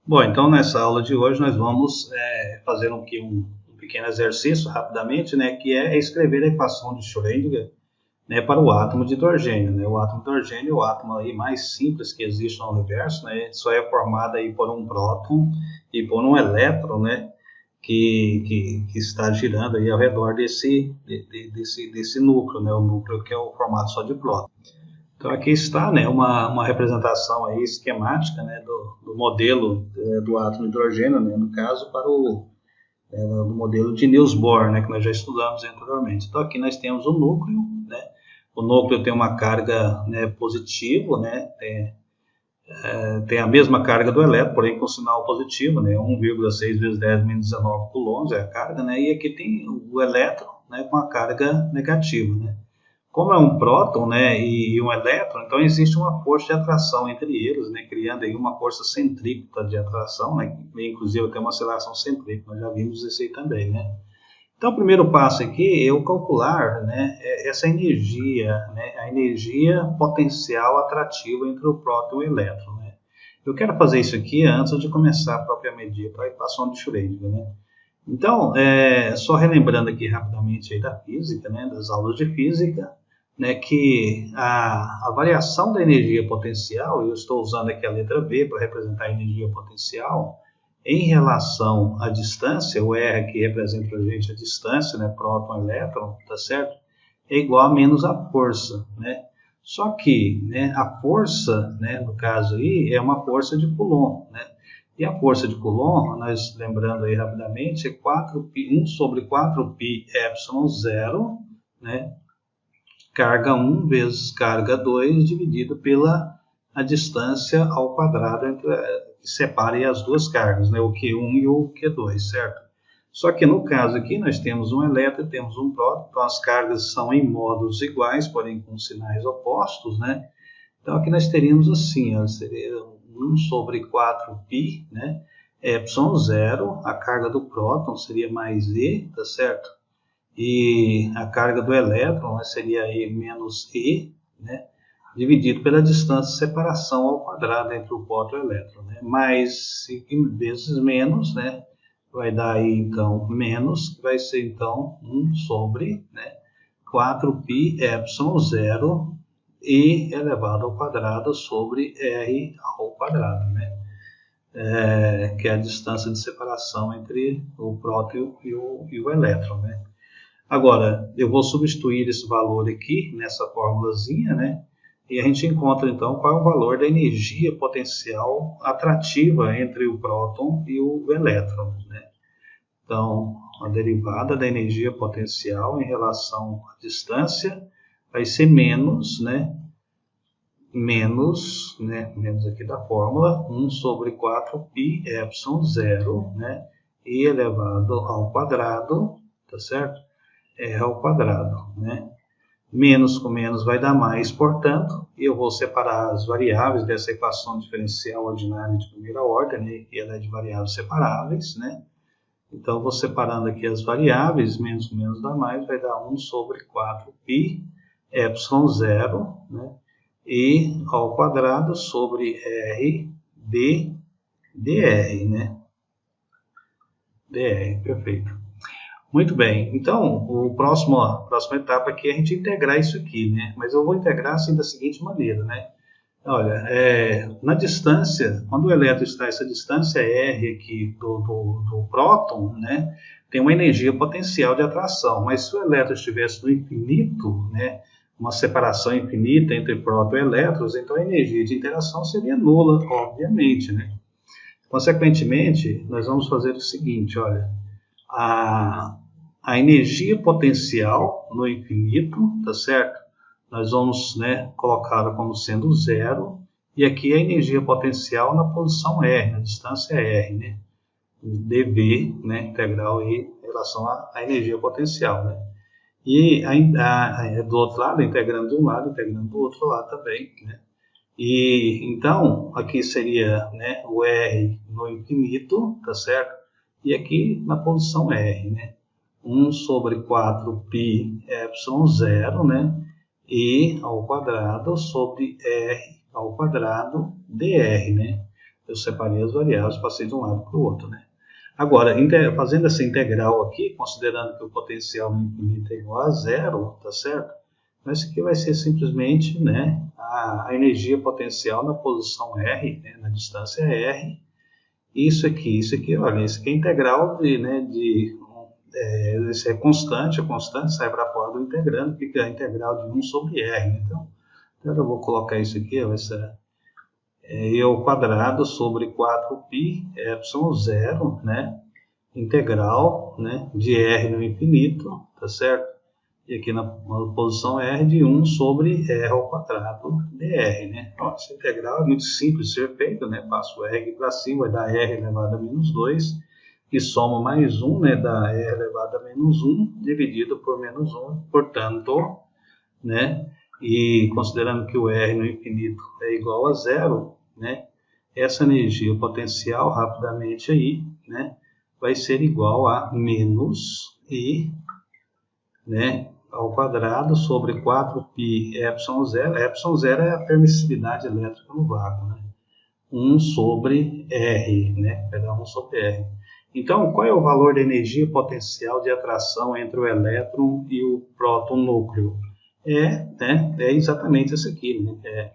Bom, então nessa aula de hoje nós vamos fazer um pequeno exercício rapidamente, né, que é escrever a equação de Schrödinger, né, para o átomo de hidrogênio, né? O átomo de hidrogênio é o átomo aí mais simples que existe no universo, né? Só é formado aí por um próton e por um elétron, né, que está girando aí ao redor desse núcleo, né? O núcleo que é o formado só de próton. Então aqui está, né, uma representação aí esquemática, né, do modelo do átomo de hidrogênio, né, no caso para do modelo de Niels Bohr, né, que nós já estudamos anteriormente. Então aqui nós temos o núcleo, né, o núcleo tem uma carga, né, positiva, né, tem a mesma carga do elétron, porém com sinal positivo, né, 1,6 vezes 10 menos 19 coulombs é a carga, né, e aqui tem o elétron, né, com a carga negativa, né. Como é um próton, né, e um elétron, então existe uma força de atração entre eles, né, criando aí uma força centrípeta de atração, né, inclusive tem uma aceleração centrípeta, nós já vimos isso aí também, né. Então o primeiro passo aqui é eu calcular, né, essa energia, né, a energia potencial atrativa entre o próton e o elétron, né. Eu quero fazer isso aqui antes de começar propriamente dito a equação de Schrödinger, né. Então, só relembrando aqui rapidamente aí da física, né, das aulas de física, né, que a variação da energia potencial, eu estou usando aqui a letra V para representar a energia potencial, em relação à distância, o R que representa para a gente a distância, né, próton, elétron, tá certo? É igual a menos a força, né? Só que, né, a força, né, no caso aí, é uma força de Coulomb, né? E a força de Coulomb, nós lembrando aí rapidamente, é 1 sobre 4π epsilon 0, né? Carga 1 vezes carga 2 dividido pela a distância ao quadrado entre, que separa as duas cargas, né? O Q1 e o Q2, certo? Só que no caso aqui nós temos um elétron e temos um próton, então as cargas são em modos iguais, porém com sinais opostos, né? Então aqui nós teríamos assim, ó, seria 1 sobre 4π, né? Epsilon 0, a carga do próton seria mais E, tá certo? E a carga do elétron, né, seria E menos E, né, dividido pela distância de separação ao quadrado entre o próton e o elétron, né, mais vezes menos, né, vai dar aí então menos, que vai ser então 1 sobre, né, 4π epsilon 0 E elevado ao quadrado sobre R ao quadrado, né, que é a distância de separação entre o próton e o elétron, né. Agora, eu vou substituir esse valor aqui, nessa formulazinha, né? E a gente encontra, então, qual é o valor da energia potencial atrativa entre o próton e o elétron, né? Então, a derivada da energia potencial em relação à distância vai ser menos, né? Menos aqui da fórmula, 1 sobre 4π epsilon 0, né? E elevado ao quadrado, tá certo? R ao quadrado, né? Menos com menos vai dar mais, portanto, eu vou separar as variáveis dessa equação diferencial ordinária de primeira ordem, né? E ela é de variáveis separáveis, né? Então, vou separando aqui as variáveis, menos com menos dá mais, vai dar 1 sobre 4π epsilon 0, né? E ao quadrado sobre R dr, né? dr, perfeito. Muito bem, então a próxima etapa aqui é a gente integrar isso aqui, né? Mas eu vou integrar assim da seguinte maneira, né? Olha, na distância, quando o elétron está essa distância R aqui do próton, né? Tem uma energia potencial de atração, mas se o elétron estivesse no infinito, né? Uma separação infinita entre próton e elétrons, então a energia de interação seria nula, obviamente, né? Consequentemente, nós vamos fazer o seguinte, olha, a energia potencial no infinito, tá certo? Nós vamos, né, colocá-la como sendo zero, e aqui a energia potencial na posição R, na distância R, né? dV, né, integral em relação à energia potencial, né? E do outro lado, integrando de um lado, integrando do outro lado também, né? E então, aqui seria, né, o R no infinito, tá certo? E aqui na posição R, né? 1 sobre 4π epsilon 0, né? E ao quadrado sobre R ao quadrado dr, né? Eu separei as variáveis, passei de um lado para o outro, né? Agora, fazendo essa integral aqui, considerando que o potencial no infinito é igual a zero, tá certo? Então, isso aqui vai ser simplesmente, né, a energia potencial na posição R, né, na distância R. Isso aqui, olha, isso aqui é integral isso é constante, a constante sai para fora do integrando, fica a integral de 1 sobre R. Então eu vou colocar isso aqui, vai ser E ao quadrado sobre 4π epsilon zero, né, integral, né, de R no infinito, tá certo? E aqui na posição R de 1 sobre R ao quadrado dr, né? Então, essa integral é muito simples de ser feita, né? Passo o R aqui para cima, vai dar R elevado a menos 2, e soma mais 1, né? Dá R elevado a menos 1, dividido por menos 1, portanto, né? E considerando que o R no infinito é igual a zero, né? Essa energia potencial, rapidamente aí, né? Vai ser igual a menos I, né, ao quadrado sobre 4π epsilon zero. Epsilon zero é a permissividade elétrica no vácuo, né? 1 sobre R, né? Pegar 1 sobre R. Então, qual é o valor da energia potencial de atração entre o elétron e o próton núcleo? É exatamente esse aqui, né?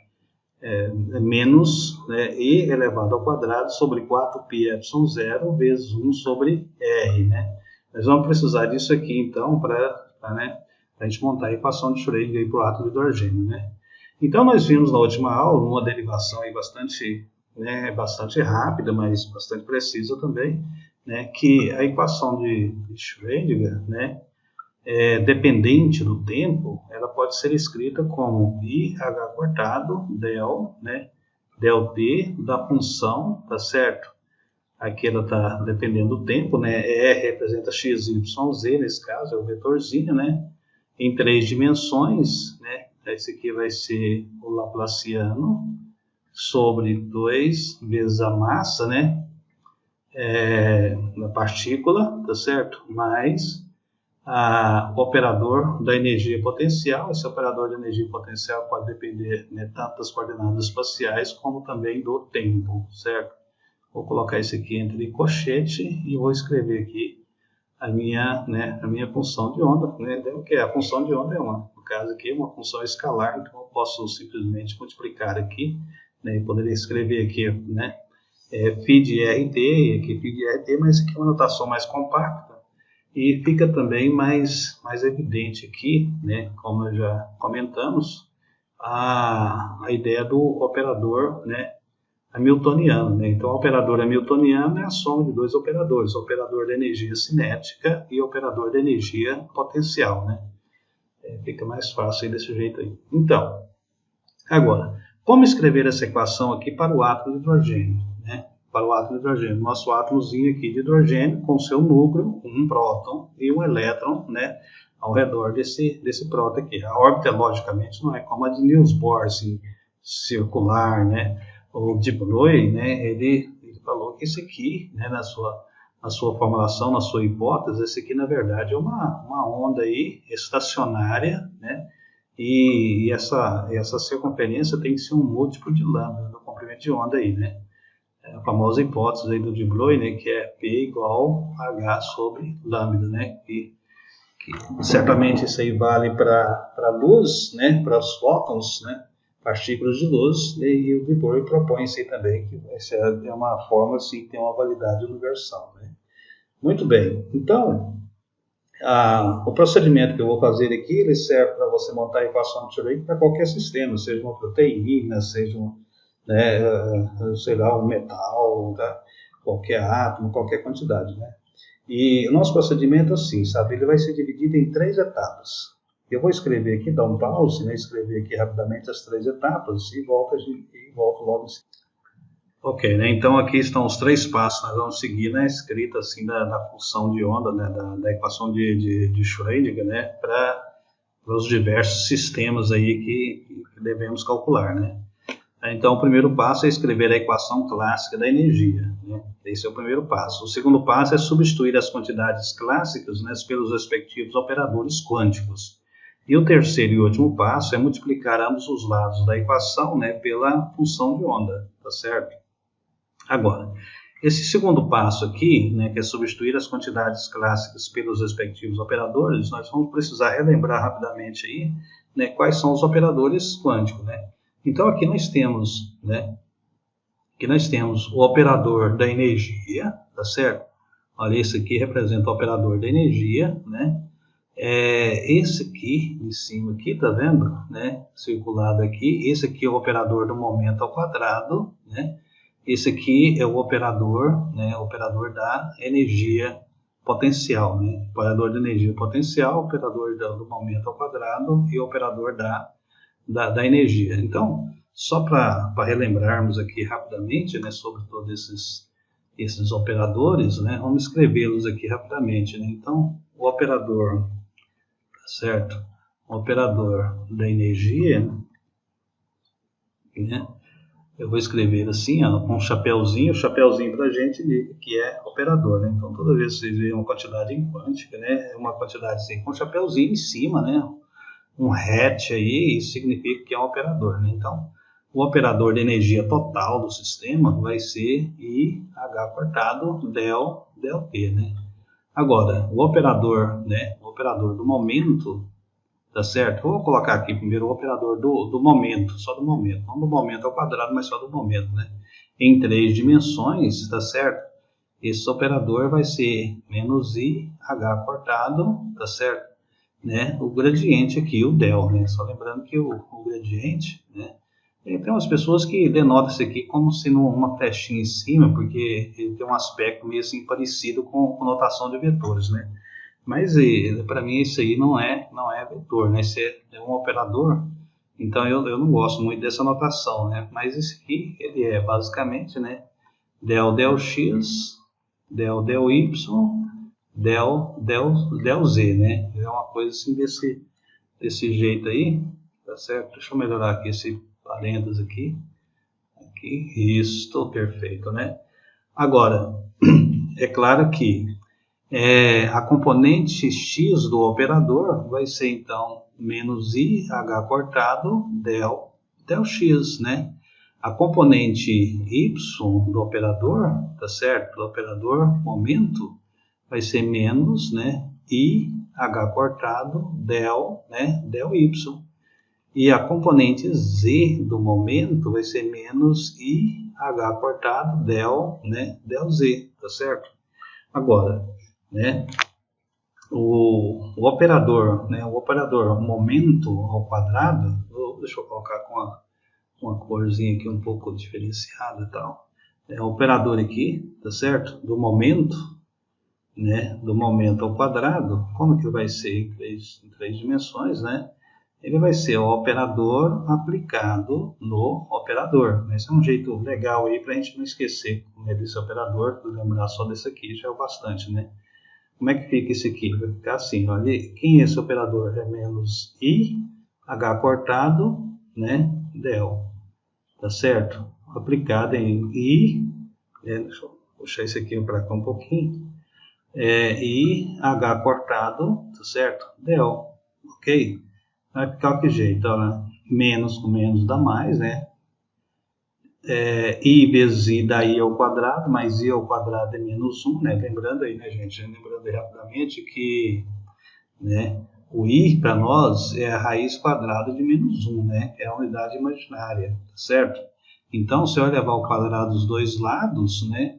Menos, né, E elevado ao quadrado sobre 4π epsilon zero vezes 1 sobre R, né? Nós vamos precisar disso aqui, então, para a gente montar a equação de Schrödinger para o átomo de hidrogênio, né? Então, nós vimos na última aula uma derivação aí bastante rápida, mas bastante precisa também, né? Que a equação de Schrödinger, né, dependente do tempo, ela pode ser escrita como IH cortado del, né, del t da função, tá certo? Aqui ela está dependendo do tempo, né? R representa x, y, z, nesse caso, é o vetorzinho, né? Em 3 dimensões, né? Esse aqui vai ser o laplaciano sobre 2 vezes a massa, né? Na partícula, tá certo? Mais o operador da energia potencial. Esse operador da energia potencial pode depender, né, tanto das coordenadas espaciais como também do tempo, certo? Vou colocar isso aqui entre colchete e vou escrever aqui a minha função de onda, né? Que a função de onda no caso aqui, uma função escalar, então eu posso simplesmente multiplicar aqui, né? E poderia escrever aqui, né? Φ de RT, aqui Φ de RT, mas aqui é uma notação mais compacta e fica também mais evidente aqui, né? Como nós já comentamos, a ideia do operador, né, hamiltoniano, né? Então, o operador hamiltoniano é a soma de dois operadores, o operador da energia cinética e o operador da energia potencial, né? Fica mais fácil aí desse jeito aí. Então, agora, como escrever essa equação aqui para o átomo de hidrogênio, né? Para o átomo de hidrogênio, nosso átomozinho aqui de hidrogênio com seu núcleo, um próton e um elétron, né, ao redor desse próton aqui. A órbita, logicamente, não é como a de Niels Bohr, assim, circular, né? O de Broglie, né, ele falou que esse aqui, né, na sua formulação, na sua hipótese, esse aqui na verdade é uma onda aí estacionária, né, e essa circunferência tem que ser um múltiplo de lambda do comprimento de onda aí, né, a famosa hipótese aí do de Broglie, né, que é P igual a H sobre lambda, né, que certamente isso aí vale para a luz, né, para os fótons, né, partículas de luz, e o de Broglie propõe isso aí também, que essa é uma forma assim, que tem uma validade universal, né? Muito bem, então, o procedimento que eu vou fazer aqui, ele serve para você montar a equação de Schrödinger para qualquer sistema, seja uma proteína, seja sei lá, um metal, tá? Qualquer átomo, qualquer quantidade, né? E o nosso procedimento é assim, sabe? Ele vai ser dividido em 3 etapas. Eu vou escrever aqui, dar um pause, né? Escrever aqui rapidamente as 3 etapas e volto logo em seguida. Ok, né? Então aqui estão os 3 passos que nós vamos seguir na escrita assim, da função de onda, né? da equação de Schrödinger, né? Para os diversos sistemas aí que devemos calcular, né? Então, o primeiro passo é escrever a equação clássica da energia, né? Esse é o primeiro passo. O segundo passo é substituir as quantidades clássicas, né, pelos respectivos operadores quânticos. E o terceiro e último passo é multiplicar ambos os lados da equação, né, pela função de onda, tá certo? Agora, esse segundo passo aqui, né, que é substituir as quantidades clássicas pelos respectivos operadores, nós vamos precisar relembrar rapidamente aí, né, quais são os operadores quânticos, né? Então aqui nós temos, né, o operador da energia, tá certo? Olha, esse aqui representa o operador da energia, né? Esse aqui, em cima aqui, tá vendo? Né? Circulado aqui. Esse aqui é o operador do momento ao quadrado, né? Esse aqui é o operador, né? O operador da energia potencial, né? Operador da energia potencial, operador do momento ao quadrado e o operador da energia. Então, só para relembrarmos aqui rapidamente, né, sobre todos esses operadores, né, vamos escrevê-los aqui rapidamente, né? Então, o operador, tá certo? O operador da energia, né? Eu vou escrever assim, ó, com um chapéuzinho para a gente que é operador, né? Então, toda vez que vocês veem uma quantidade em quântica, né, uma quantidade assim, com um chapéuzinho em cima, né, um hat aí, isso significa que é um operador, né? Então, o operador de energia total do sistema vai ser IH cortado del T, né? Agora, o operador, né, o operador do momento, tá certo? Vou colocar aqui primeiro o operador do momento, só do momento, não do momento ao quadrado, mas só do momento, né? Em 3 dimensões, tá certo? Esse operador vai ser menos IH cortado, tá certo? Né? O gradiente aqui, o del, né? Só lembrando que o gradiente, né? Tem umas pessoas que denotam isso aqui como sendo uma flechinha em cima, porque ele tem um aspecto meio assim parecido com notação de vetores, né? Mas para mim isso aí não é vetor, né? Isso é um operador, então eu não gosto muito dessa notação, né? Mas esse aqui, ele é basicamente, né, del x, del y, del z, né? É uma coisa assim desse jeito aí, tá certo? Deixa eu melhorar aqui esse parênteses aqui, isso, estou perfeito, né? Agora, é claro que a componente x do operador vai ser então menos IH cortado del x, né? A componente y do operador, tá certo? Do operador momento vai ser menos, né, IH cortado del, né, del y. E a componente z do momento vai ser menos IH cortado del, né, del z, tá certo? Agora, né, o operador, né, o operador momento ao quadrado, deixa eu colocar com uma corzinha aqui um pouco diferenciada e tal. O operador aqui, tá certo? Do momento, né, do momento ao quadrado, como que vai ser em três dimensões, né? Ele vai ser o operador aplicado no operador. Esse é um jeito legal aí para a gente não esquecer como é desse operador, lembrar só desse aqui já é o bastante, né? Como é que fica esse aqui? Vai ficar assim, olha, quem é esse operador? É menos IH cortado, né, del, tá certo? Aplicado em deixa eu puxar esse aqui para cá um pouquinho, IH cortado, tá certo? Del, ok? Vai ficar que jeito, olha, menos com menos dá mais, né? I vezes I dá I ao quadrado, mas I ao quadrado é menos 1, né? Lembrando aí, né, gente? Lembrando aí rapidamente que, né, o I para nós é a raiz quadrada de menos 1, né? É a unidade imaginária, certo? Então, se eu elevar ao quadrado dos dois lados, né?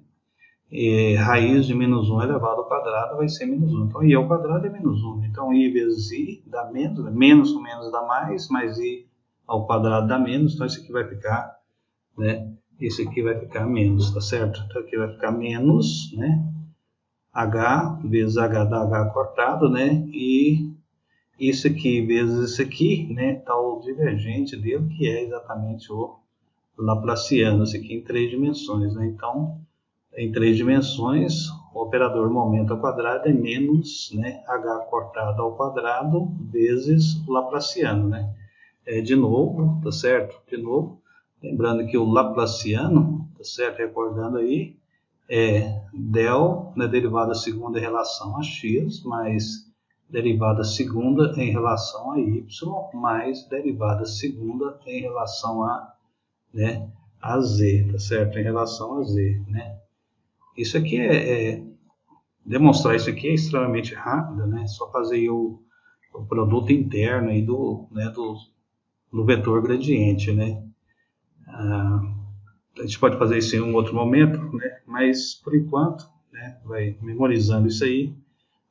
Raiz de menos 1 elevado ao quadrado vai ser menos 1. Então, I ao quadrado é menos 1. Então, I vezes I dá menos, né? Menos com menos dá mais I ao quadrado dá menos. Então, esse aqui vai ficar, né? Esse aqui vai ficar menos, tá certo? Então, aqui vai ficar menos, né? H vezes H dá H cortado, né? E isso aqui vezes isso aqui, né? Tá o divergente dele, que é exatamente o laplaciano. Isso aqui em 3 dimensões, né? Então, em 3 dimensões, o operador momento ao quadrado é menos, né, H cortado ao quadrado vezes o laplaciano, né? De novo, tá certo? De novo, lembrando que o laplaciano, tá certo? Recordando aí, del na derivada segunda em relação a x, mais derivada segunda em relação a y, mais derivada segunda em relação a, né, a Z, tá certo? Em relação a Z, né? Isso aqui demonstrar isso aqui é extremamente rápido, né? Só fazer o produto interno aí do vetor gradiente, né? A gente pode fazer isso em um outro momento, né? Mas por enquanto, né? Vai memorizando isso aí.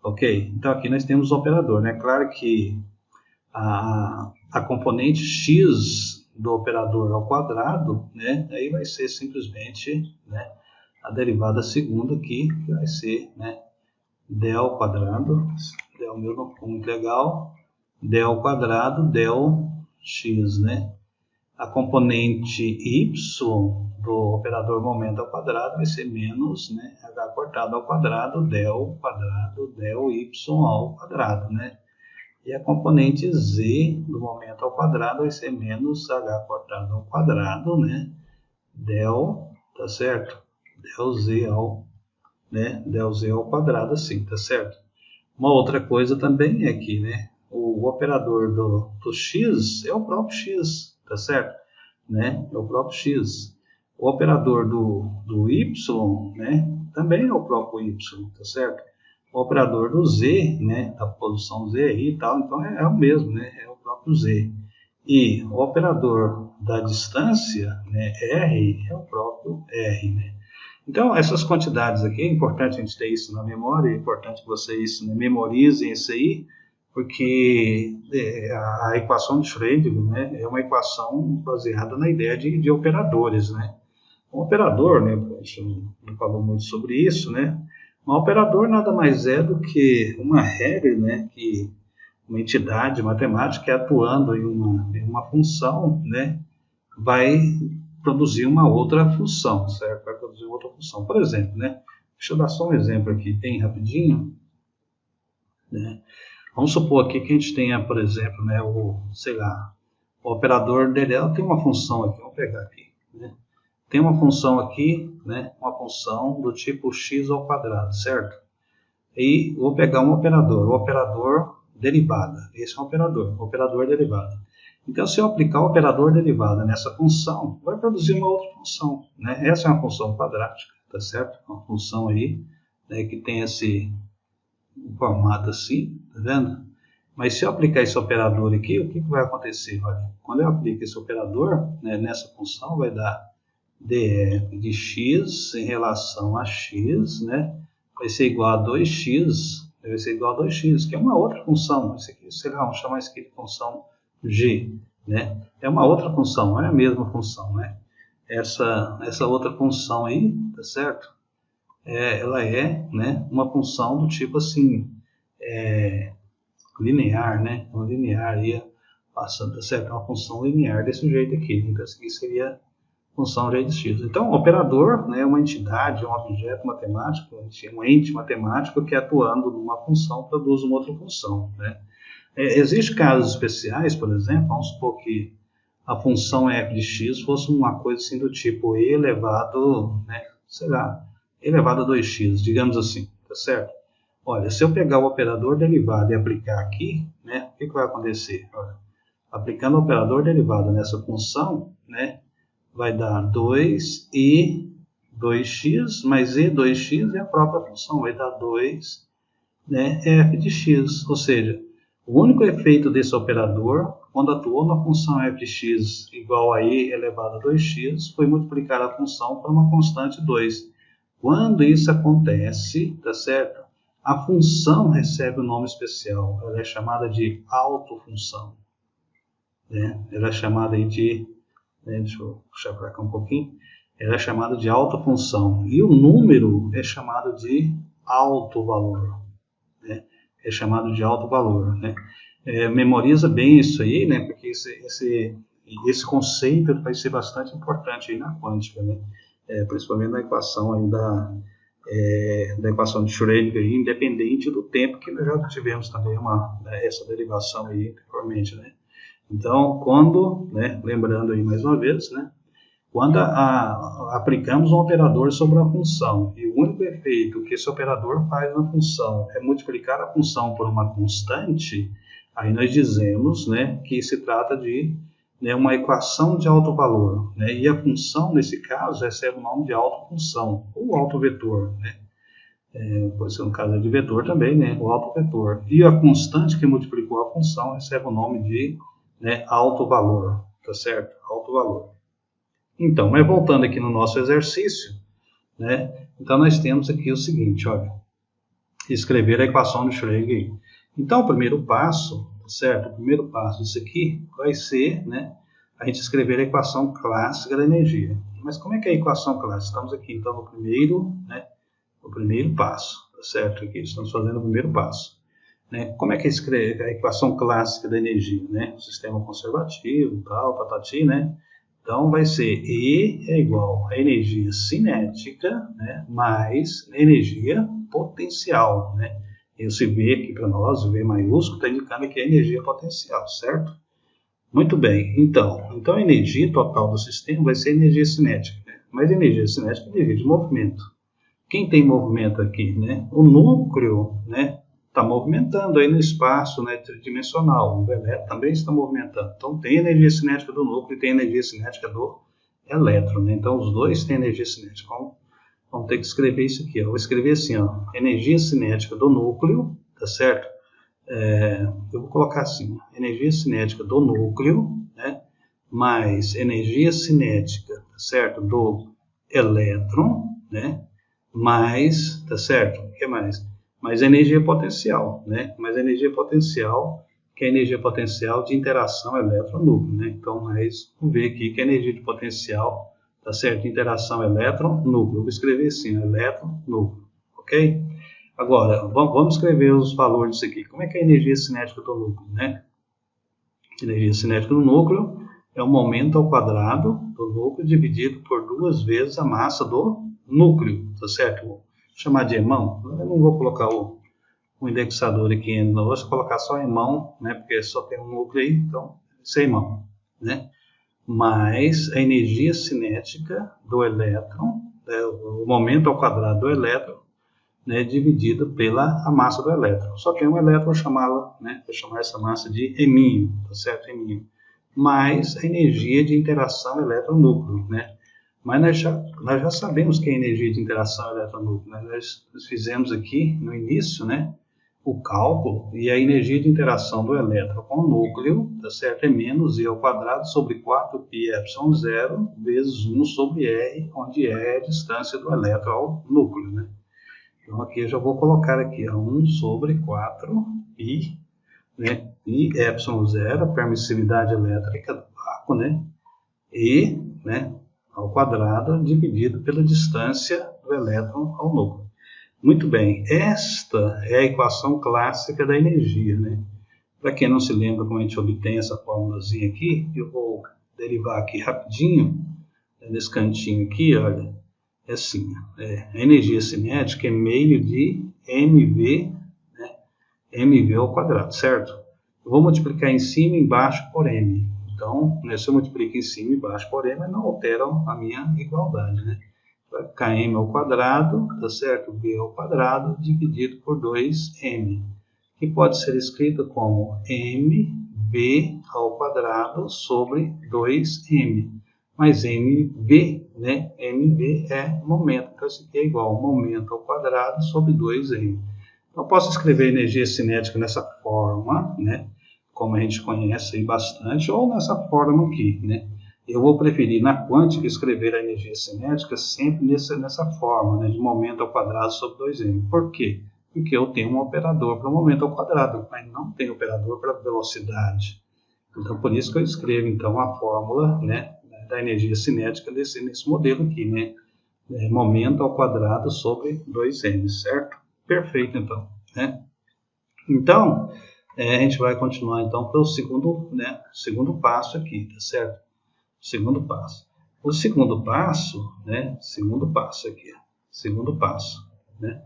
Ok, então aqui nós temos o operador, né? Claro que a componente x do operador ao quadrado, né? Aí vai ser simplesmente, né? A derivada segunda aqui, que vai ser, né? Del ao quadrado, del meu não ficou muito legal, del ao quadrado, del x, né? A componente y do operador momento ao quadrado vai ser menos, né? H cortado ao quadrado, del y ao quadrado, né? E a componente z do momento ao quadrado vai ser menos h cortado ao quadrado, né? Del, tá certo? Del z ao, né? Del z ao quadrado, assim, tá certo? Uma outra coisa também é que, né? O operador do x é o próprio x, tá certo? Né? É o próprio x. O operador do y, né? Também é o próprio y, tá certo? O operador do z, né? Da posição z aí e tal, então é o mesmo, né? É o próprio z. E o operador da distância, né? R, é o próprio r, né? Então, essas quantidades aqui, é importante a gente ter isso na memória, é importante que vocês, né, memorizem isso aí, porque a equação de Schrödinger, né, é uma equação baseada na ideia de operadores, né? Um operador, né, a gente não falou muito sobre isso, né? Um operador nada mais é do que uma regra, né, que uma entidade matemática atuando em uma função, né, vai produzir uma outra função, certo? Vai produzir outra função. Por exemplo, né? Deixa eu dar só um exemplo aqui, bem rapidinho, né? Vamos supor aqui que a gente tenha, por exemplo, né, sei lá, o operador dele tem uma função aqui, vamos pegar aqui, né? Tem uma função aqui, né, uma função do tipo x ao quadrado, certo? E vou pegar um operador, o operador derivada, esse é um operador, o operador derivada. Então, se eu aplicar o operador derivada nessa função, vai produzir uma outra função, né? Essa é uma função quadrática, tá certo? Uma função aí, né, que tem esse formato assim, tá vendo? Mas se eu aplicar esse operador aqui, o que vai acontecer? Olha, quando eu aplico esse operador, né, nessa função, vai dar df de x em relação a x, né? Vai ser igual a 2x, vai ser igual a 2x, que é uma outra função. Isso aqui, sei lá, vamos chamar isso aqui de função g, né? É uma outra função, não é a mesma função, né? Essa outra função aí, tá certo? Ela é, né, uma função do tipo assim, linear, né? Uma linear aí, passando, tá certo? É uma função linear desse jeito aqui. Então, isso aqui seria função de x. Então, o operador, né, é uma entidade, um objeto matemático, um ente matemático que atuando numa função produz uma outra função, né? Existem casos especiais, por exemplo, vamos supor que a função f de x fosse uma coisa assim do tipo e elevado, né, sei lá, elevado a 2x, digamos assim, tá certo? Olha, se eu pegar o operador derivado e aplicar aqui, né, o que vai acontecer? Olha, aplicando o operador derivado nessa função, né, vai dar 2 e 2x, mas e 2x é a própria função, vai dar 2, né, f de x, ou seja, o único efeito desse operador, quando atuou na função f de x igual a e elevado a 2x, foi multiplicar a função para uma constante 2. Quando isso acontece, tá certo? A função recebe um nome especial, ela é chamada de autofunção, né? Ela é chamada de, né, deixa eu puxar para cá um pouquinho, ela é chamada de autofunção, e o número é chamado de alto valor, né? É chamado de alto valor, né? Memoriza bem isso aí, né? Porque esse conceito vai ser bastante importante aí na quântica, né? Principalmente na equação aí da equação de Schrödinger, independente do tempo que nós já tivemos também essa derivação aí anteriormente, né? Então, quando, né, lembrando aí mais uma vez, né, quando aplicamos um operador sobre a função e o único efeito que esse operador faz na função é multiplicar a função por uma constante, aí nós dizemos, né, que se trata de né, uma equação de alto valor, né, e a função, nesse caso, recebe o nome de autofunção, ou autovetor, né, pode ser no caso de vetor também, né, o autovetor. E a constante que multiplicou a função recebe o nome de, né, alto valor, tá certo? Alto valor. Então, mas voltando aqui no nosso exercício, né, então nós temos aqui o seguinte, olha, escrever a equação de Schrödinger. Então, o primeiro passo, certo? O primeiro passo disso aqui vai ser, né, a gente escrever a equação clássica da energia. Mas como é que é a equação clássica? Estamos aqui, então, no primeiro, né, o primeiro passo, tá certo? Aqui estamos fazendo o primeiro passo. Né? Como é que escreve a equação clássica da energia? Né? O sistema conservativo, tal, patati, né? Então, vai ser E é igual a energia cinética, né, mais energia potencial, né? Esse V aqui para nós, o V maiúsculo, está indicando que é energia potencial, certo? Muito bem, então a energia total do sistema vai ser energia cinética, né? Mas energia cinética é energia de movimento. Quem tem movimento aqui, né? O núcleo, né, está movimentando aí no espaço, né, tridimensional. O elétron também está movimentando. Então, tem energia cinética do núcleo e tem energia cinética do elétron, né? Então, os dois têm energia cinética. Vamos ter que escrever isso aqui. Eu vou escrever assim, ó, energia cinética do núcleo, tá certo? Eu vou colocar assim, energia cinética do núcleo, né, mais energia cinética, tá certo, do elétron, né, mais, tá certo, o que mais? Mais energia potencial, né, mais energia potencial, que é a energia potencial de interação elétron-núcleo, né, então, mais, vamos ver aqui que é a energia de potencial, tá certo, interação elétron-núcleo, eu vou escrever assim, elétron-núcleo, ok? Agora, vamos escrever os valores disso aqui. Como é que é a energia cinética do núcleo, né? Energia cinética do núcleo é o momento ao quadrado do núcleo dividido por 2 vezes a massa do núcleo, tá certo? Vou chamar de EMão. Eu não vou colocar o indexador aqui ainda, não. Vou colocar só EMão, né? Porque só tem um núcleo aí, então, sem EMão, né? Mais a energia cinética do elétron, né? O momento ao quadrado do elétron, né, dividido pela a massa do elétron. Só tem um elétron chamado, né, vou chamar essa massa de eminho, tá certo? Eminho. Mais a energia de interação elétron-núcleo, né? Mas nós já sabemos que é a energia de interação elétron-núcleo, né? Nós fizemos aqui no início, né, o cálculo, e a energia de interação do elétron com o núcleo, tá certo? É menos E ao quadrado sobre 4πε0 vezes 1 sobre R, onde R é a distância do elétron ao núcleo, né? Então, aqui eu já vou colocar aqui, 1 sobre 4π, né, e ε0, a permissividade elétrica do vácuo, né, e, né, ao quadrado, dividido pela distância do elétron ao núcleo. Muito bem, esta é a equação clássica da energia, né. Para quem não se lembra como a gente obtém essa fórmulazinha aqui, eu vou derivar aqui rapidinho, né, nesse cantinho aqui, olha. É assim, a energia cinética é meio de mv, né, mv ao quadrado, certo? Eu vou multiplicar em cima e embaixo por m. Então, né, se eu multiplico em cima e embaixo por m, não alteram a minha igualdade, né? Vai ficar m ao quadrado, tá certo? V ao quadrado dividido por 2m, que pode ser escrito como mv ao quadrado sobre 2m. Mais mv, né? mv é momento, então isso aqui é igual a momento ao quadrado sobre 2m. Então, eu posso escrever energia cinética nessa forma, né? Como a gente conhece aí bastante, ou nessa forma aqui, né? Eu vou preferir na quântica escrever a energia cinética sempre nessa forma, né? De momento ao quadrado sobre 2m. Por quê? Porque eu tenho um operador para o momento ao quadrado, mas não tenho operador para velocidade. Então, por isso que eu escrevo, então, a fórmula, né, da energia cinética nesse modelo aqui, né? Momento ao quadrado sobre 2m, certo? Perfeito, então, né? Então, a gente vai continuar, então, para o segundo passo aqui, tá certo? Segundo passo. O segundo passo, né? Segundo passo aqui, segundo passo, né?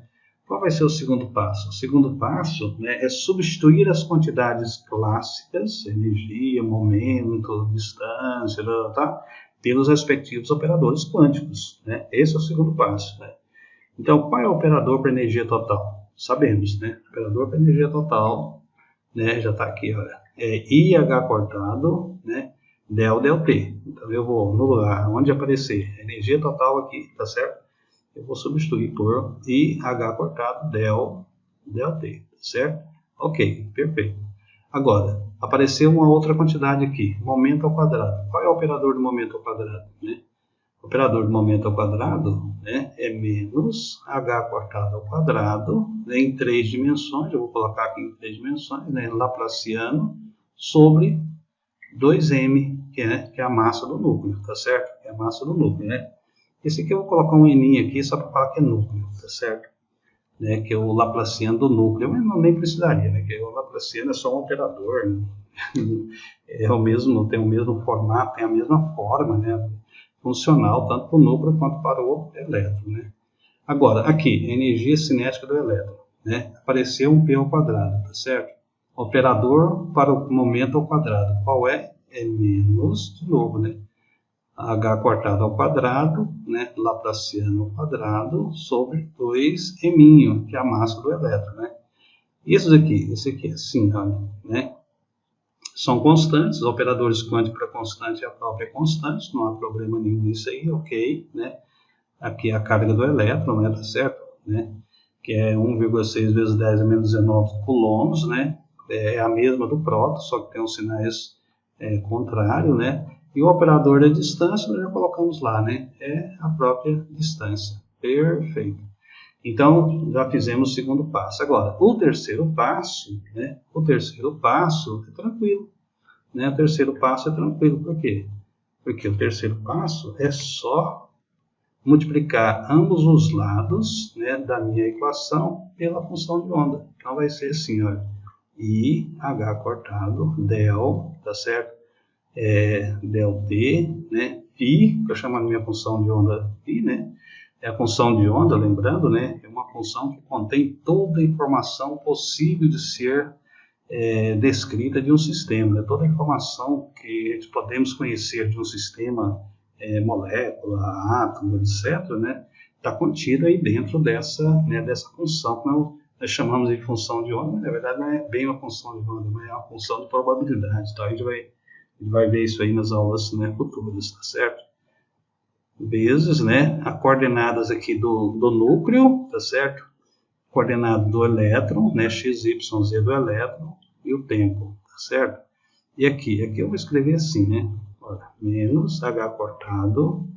Qual vai ser o segundo passo? O segundo passo, né, é substituir as quantidades clássicas, energia, momento, distância, tá, pelos respectivos operadores quânticos, né? Esse é o segundo passo, né? Então, qual é o operador para energia total? Sabemos, né? O operador para energia total, né, já está aqui, olha, é IH cortado, né, del ΔT. Então eu vou, no lugar onde aparecer energia total aqui, tá certo? Eu vou substituir por IH cortado del ΔT, tá certo? Ok, perfeito. Agora, apareceu uma outra quantidade aqui, momento ao quadrado. Qual é o operador do momento ao quadrado, né? O operador do momento ao quadrado, né, é menos h cortado ao quadrado, né, em 3 dimensões, eu vou colocar aqui em 3 dimensões, né, laplaciano, sobre 2m, que é a massa do núcleo, tá certo? Que é a massa do núcleo, né? Esse aqui eu vou colocar um n aqui só para falar que é núcleo, tá certo? Né, que é o laplaciano do núcleo, mas não, nem precisaria, né? Que o laplaciano é só um operador, né? É o mesmo, tem o mesmo formato, tem a mesma forma, né? Funcional, tanto para o núcleo quanto para o elétron, né? Agora, aqui, energia cinética do elétron, né? Apareceu um P ao quadrado, tá certo? Operador para o momento ao quadrado, qual é? É menos, de novo, né? H cortado ao quadrado, né? Laplaciano ao quadrado, sobre 2m, que é a massa do elétron, né? Isso aqui, esse aqui é assim, né? São constantes, operadores quânticos para constante é a própria constante, não há problema nenhum nisso aí, ok, né? Aqui é a carga do elétron, né, tá certo? Né? Que é 1,6 vezes 10 a menos 19 coulombs, né? É a mesma do próton, só que tem os sinais contrários, né? E o operador da distância nós já colocamos lá, né? É a própria distância. Perfeito. Então, já fizemos o segundo passo. Agora, o terceiro passo, né? O terceiro passo é tranquilo, né? O terceiro passo é tranquilo. Por quê? Porque o terceiro passo é só multiplicar ambos os lados, né, da minha equação pela função de onda. Então, vai ser assim, olha. IH cortado, del, tá certo? Del T, né? Φ, que eu chamo a minha função de onda Φ, né? É a função de onda, lembrando, né? É uma função que contém toda a informação possível de ser descrita de um sistema, né? Toda a informação que podemos conhecer de um sistema, molécula, átomo, etc., né? Está contida aí dentro dessa, né, dessa função que nós chamamos de função de onda, mas na verdade não é bem uma função de onda, mas é uma função de probabilidade. Então a gente vai ver isso aí nas aulas, né, futuras, tá certo? Vezes, né, as coordenadas aqui do núcleo, tá certo? Coordenado do elétron, né, x, y, z do elétron e o tempo, tá certo? E aqui eu vou escrever assim, né? Olha, menos h cortado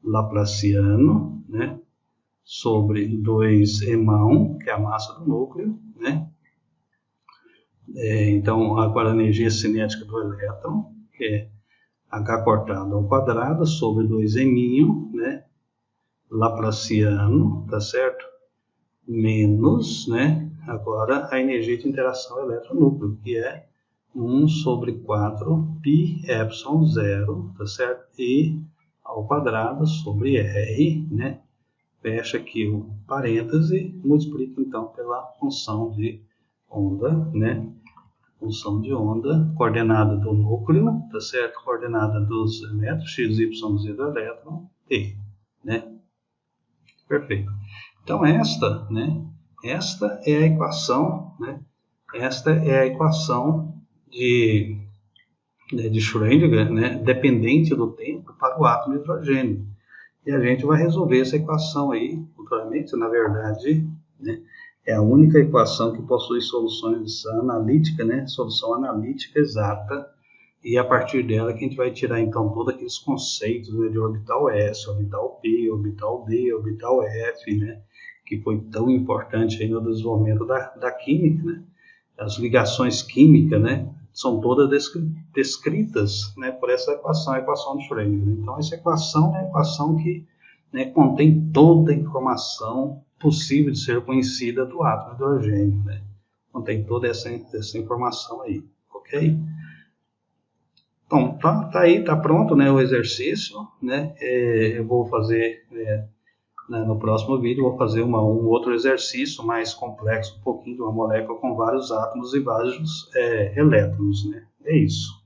laplaciano, né, sobre 2m, que é a massa do núcleo, né? Então, agora a energia cinética do elétron, que é h cortado ao quadrado sobre 2m, né? Laplaciano, tá certo? Menos, né? Agora a energia de interação elétron-núcleo, que é 1 sobre 4 π epsilon 0, tá certo? E ao quadrado sobre r, né? Fecha aqui o parêntese, multiplica então pela função de onda, né? Função de onda, coordenada do núcleo, tá certo? Coordenada dos elétrons, x, y, z do elétron, t, né? Perfeito. Então esta, né? Esta é a equação, né? Esta é a equação de Schrödinger, né? Dependente do tempo para o átomo de hidrogênio. E a gente vai resolver essa equação aí, futuramente, na verdade, né? É a única equação que possui soluções analíticas, né? Solução analítica exata, e a partir dela que a gente vai tirar, então, todos aqueles conceitos, né, de orbital S, orbital P, orbital D, orbital F, né? Que foi tão importante aí no desenvolvimento da química, né? As ligações químicas, né? São todas descritas, né, por essa equação, a equação de Schrödinger. Então, essa equação é a equação que, né, contém toda a informação possível de ser conhecida do átomo de hidrogênio, né? Contém toda essa informação aí, ok? Então, tá aí, tá pronto, né, o exercício, né? Eu vou fazer, no próximo vídeo, vou fazer um outro exercício mais complexo, um pouquinho de uma molécula com vários átomos e vários elétrons, né? É isso.